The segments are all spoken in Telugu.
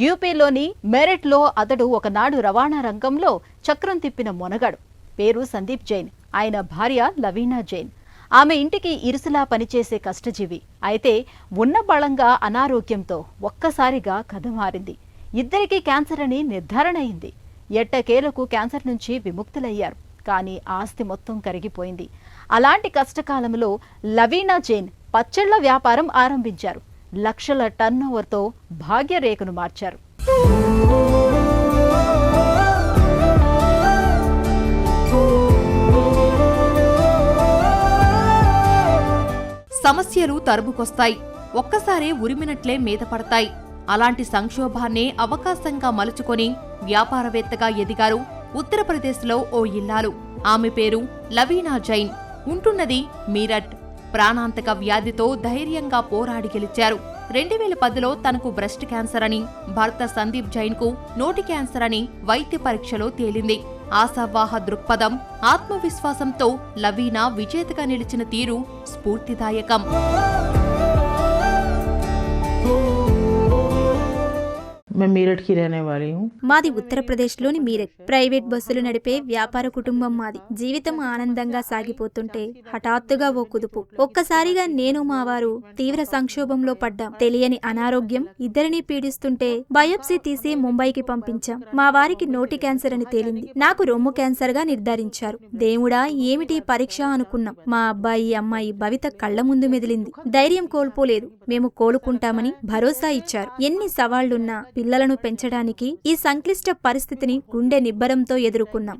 యూపీలోని మెరట్లో అతడు ఒకనాడు రవాణా రంగంలో చక్రం తిప్పిన మొనగాడు. పేరు సందీప్ జైన్. ఆయన భార్య లవీనా జైన్. ఆమె ఇంటికి ఇరుసులా పనిచేసే కష్టజీవి. అయితే ఉన్న బలంగా అనారోగ్యంతో ఒక్కసారిగా కథ మారింది. ఇద్దరికీ క్యాన్సర్ అని నిర్ధారణ అయింది. ఎట్టకేలకు క్యాన్సర్ నుంచి విముక్తులయ్యారు. కానీ ఆస్తి మొత్తం కరిగిపోయింది. అలాంటి కష్టకాలంలో లవీనా జైన్ పచ్చళ్ల వ్యాపారం ఆరంభించారు. లక్షల టర్నోవర్తో భాగ్యరేఖను మార్చారు. సమస్యలు తరుముకొస్తాయి. ఒక్కసారే ఉరిమినట్లే మీద పడతాయి. అలాంటి సంక్షోభాన్నే అవకాశంగా మలుచుకొని వ్యాపారవేత్తగా ఎదిగారు ఉత్తరప్రదేశ్లో ఓ ఇల్లాలు. ఆమె పేరు లవీనా జైన్. ఉంటున్నది మీరట్. ప్రాణాంతక వ్యాధితో ధైర్యంగా పోరాడి గెలిచారు. 2010లో తనకు బ్రెస్ట్ క్యాన్సర్ అని, భర్త సందీప్ జైన్ కు నోటి క్యాన్సర్ అని వైద్య పరీక్షలో తేలింది. ఆశావాహ దృక్పథం, ఆత్మవిశ్వాసంతో లవీనా విజేతగా నిలిచిన తీరు స్ఫూర్తిదాయకం. मैं मेरठ की रहने वाली हूँ. మాది ఉత్తరప్రదేశ్లోని మీరట్. ప్రైవేట్ బస్సులు నడిపే వ్యాపార కుటుంబం మాది. జీవితం ఆనందంగా సాగిపోతుంటే హఠాత్తుగా ఓ కుదుపు. ఒక్కసారిగా నేను మా వారు తీవ్ర సంక్షోభంలో పడ్డాం. తెలియని అనారోగ్యం ఇద్దరిని పీడిస్తుంటే బయాప్సీ తీసి ముంబైకి పంపించాం. మా వారికి నోటి క్యాన్సర్ అని తేలింది. నాకు రొమ్ము క్యాన్సర్ గా నిర్ధారించారు. దేవుడా, ఏమిటి పరీక్ష అనుకున్నాం. మా అబ్బాయి అమ్మాయి భవిత కళ్ల ముందు మెదిలింది. ధైర్యం కోల్పోలేదు. మేము కోలుకుంటామని భరోసా ఇచ్చారు. ఎన్ని సవాళ్లున్నా పిల్లలను పెంచడానికి ఈ సంక్లిష్ట పరిస్థితిని గుండె నిబ్బరంతో ఎదుర్కొన్నాం.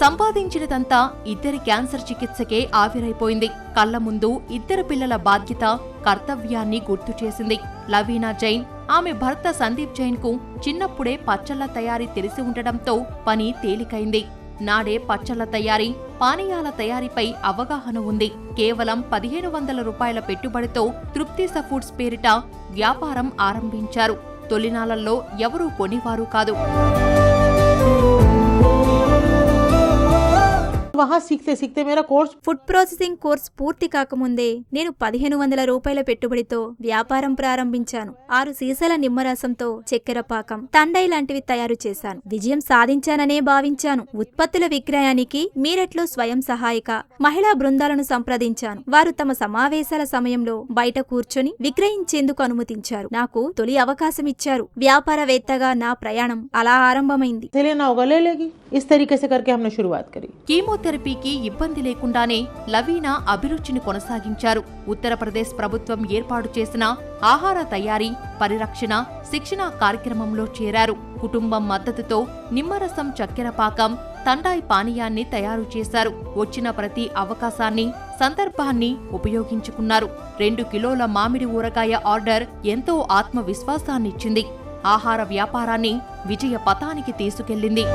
సంపాదించినదంతా ఇద్దరి క్యాన్సర్ చికిత్సకే ఆవిరైపోయింది. కళ్ల ముందు ఇద్దరు పిల్లల బాధ్యత, కర్తవ్యాన్ని గుర్తు చేసింది లవీనా జైన్. ఆమె భర్త సందీప్ జైన్ కు చిన్నప్పుడే పచ్చళ్ల తయారీ తెలిసి ఉండడంతో పని తేలికైంది. నాడే పచ్చళ్ల తయారీ, పానీయాల తయారీపై అవగాహన ఉంది. కేవలం 1500 రూపాయల పెట్టుబడితో తృప్తి ఫుడ్స్ పేరిట వ్యాపారం ఆరంభించారు. తొలినాళ్లలో ఎవరూ కొనివారు కాదు. वहाँ सीखते सीखते मेरा कोर्स ఫుడ్ ప్రాసెసింగ్ కోర్స్ పూర్తి కాకముందే నేను 1500 రూపాయల పెట్టుబడితో వ్యాపారం ప్రారంభించాను. 6 సీసాల నిమ్మరసంతో చక్కెర పాకం, తండై లాంటివి తయారు చేశాను. విజయం సాధించాననే భావించాను. ఉత్పత్తుల విక్రయానికి మీరట్లో స్వయం సహాయక మహిళా బృందాలను సంప్రదించాను. వారు తమ సమావేశాల సమయంలో బయట కూర్చొని విక్రయించేందుకు అనుమతించారు. నాకు తొలి అవకాశం ఇచ్చారు. వ్యాపారవేత్తగా నా ప్రయాణం అలా ఆరంభమైంది. इस तरीके से करके हमने शुरुआत करी. కీమోథెరపీకి ఇబ్బంది లేకుండానే లవీనా అభిరుచిని కొనసాగించారు. ఉత్తరప్రదేశ్ ప్రభుత్వం ఏర్పాటు చేసిన ఆహార తయారీ, పరిరక్షణ, శిక్షణ కార్యక్రమంలో చేరారు. కుటుంబం మద్దతుతో నిమ్మరసం, చక్కెర పాకం, తండాయి పానీయాన్ని తయారు చేశారు. వచ్చిన ప్రతి అవకాశాన్ని, సందర్భాన్ని ఉపయోగించుకున్నారు. 2 కిలోల మామిడి ఊరగాయ ఆర్డర్ ఎంతో ఆత్మవిశ్వాసాన్నిచ్చింది. ఆహార వ్యాపారాన్ని విజయ పథానికి తీసుకెళ్లింది.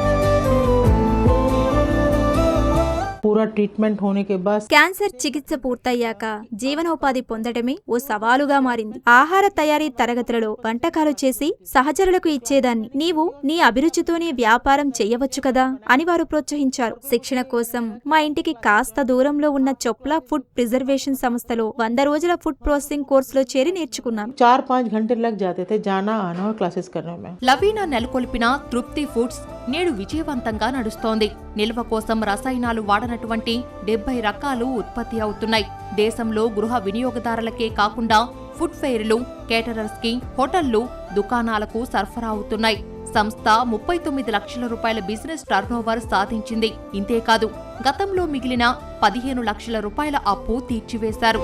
पूरा ट्रीटमेंट होने के बाद క్యాన్సర్ చికిత్స పూర్తయ్యాక జీవనోపాధి పొందడమే ఓ సవాలుగా మారింది. ఆహార తయారీ తరగతులలో వంటకాలు చేసి సహచరులకు ఇచ్చేదాన్ని. నీవు నీ అభిరుచితోనే వ్యాపారం చెయ్యవచ్చు కదా అని వారు ప్రోత్సహించారు. శిక్షణ కోసం మా ఇంటికి కాస్త దూరంలో ఉన్న చొప్లా ఫుడ్ ప్రిజర్వేషన్ సంస్థలో 100 రోజుల ఫుడ్ ప్రాసెసింగ్ కోర్సులో చేరి నేర్చుకున్నాను. 4-5 घंटे लग जाते थे जाना आना और क्लासेस करने में. లవీనా నెలకొల్పిన తృప్తి ఫుడ్స్ నేడు విజయవంతంగా నడుస్తోంది. నిల్వ కోసం రసాయనాలు వాడనటువంటి 70 రకాలు ఉత్పత్తి అవుతున్నాయి. దేశంలో గృహ వినియోగదారులకే కాకుండా ఫుడ్ ఫెయిర్లు, కేటరర్స్ కి, హోటళ్లు, దుకాణాలకు సరఫరా అవుతున్నాయి. సంస్థ 39 లక్షల రూపాయల బిజినెస్ టర్నోవర్ సాధించింది. ఇంతేకాదు, గతంలో మిగిలిన 15 లక్షల రూపాయల అప్పు తీర్చివేశారు.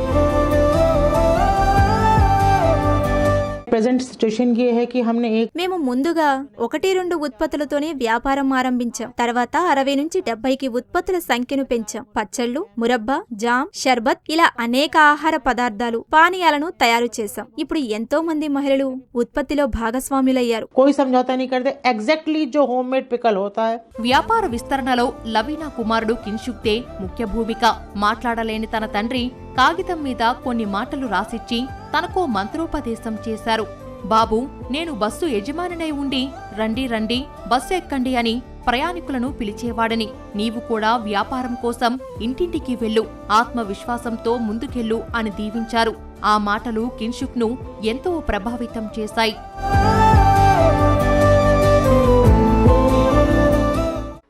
प्रेजेंट सिचुएशन ये है कि हमने మేము ముందుగా 1-2 ఉత్పత్తులతోనే వ్యాపారం ఆరంభించాం. తర్వాత 60 నుంచి 70కి ఉత్పత్తుల సంఖ్యను పెంచాం. పచ్చళ్లు, మురబ్బా, జామ్, షర్బత్ ఇలా అనేక ఆహార పదార్థాలు, పానీయాలను తయారు చేశాం. ఇప్పుడు ఎంతో మంది మహిళలు ఉత్పత్తిలో భాగస్వాములయ్యారు. कोई समझौता नहीं करते. एग्जैक्टली जो होममेड पिकल होता है. వ్యాపార విస్తరణలో లవీనా కుమారుడు కిన్షుక్దే ముఖ్య భూమిక. మాట్లాడలేని తన తండ్రి కాగితం మీద కొన్ని మాటలు రాసిచ్చి తనకో మంత్రోపదేశం చేశారు. బాబూ, నేను బస్సు యజమానినై ఉండి రండి రండి, బస్సు ఎక్కండి అని ప్రయాణికులను పిలిచేవాడని. నీవు కూడా వ్యాపారం కోసం ఇంటింటికి వెళ్ళు, ఆత్మవిశ్వాసంతో ముందుకెళ్ళు అని దీవించారు. ఆ మాటలు కిన్షుక్ను ఎంతో ప్రభావితం చేశాయి.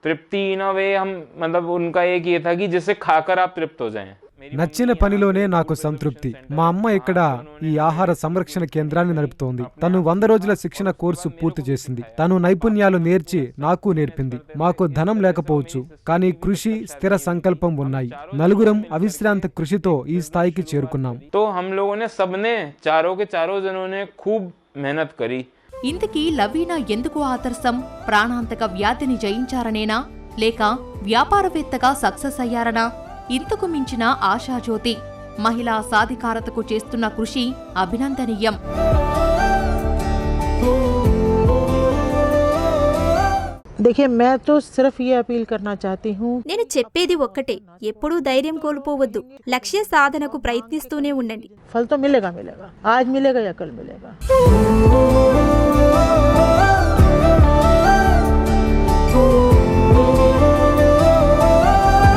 तृप्ति इन अ वे हम मतलब उनका एक ये था कि जिससे खाकर आप तृप्त हो जाएं. నచ్చిన పనిలోనే నాకు సంతృప్తి. మా అమ్మ ఇక్కడ ఈ ఆహార సంరక్షణ కేంద్రాన్ని నడుపుతోంది. తను 100 రోజుల శిక్షణ కోర్సు పూర్తి చేసింది. తను నైపుణ్యాలు నేర్చి నాకు నేర్పింది. మాకు ధనం లేకపోవచ్చు, కానీ కృషి, స్థిర సంకల్పం ఉన్నాయి. నలుగురం అవిశ్రాంత కృషితో ఈ స్థాయికి చేరుకున్నాం. तो हम लोगों ने सबने चारों के चारों जनों ने खूब मेहनत करी. ఇంతకీ లవీనా ఎందుకు ఆదర్శం? ప్రాణాంతక వ్యాధిని జయించారనేనా, లేక వ్యాపారవేత్తగా సక్సెస్ అయ్యారనా? ఇంతకు మించిన ఆశాజ్యోతి. మహిళా సాధికారతకు చేస్తున్న కృషి అభినందనీయం. देखिए, मैं तो सिर्फ ये अपील करना चाहती हूँ, నేను చెప్పేది ఒక్కటే, ఎప్పుడూ ధైర్యం కోల్పోవద్దు. లక్ష్య సాధనకు ప్రయత్నిస్తూనే ఉండండి. फल तो मिलेगा, आज मिलेगा या कल मिलेगा.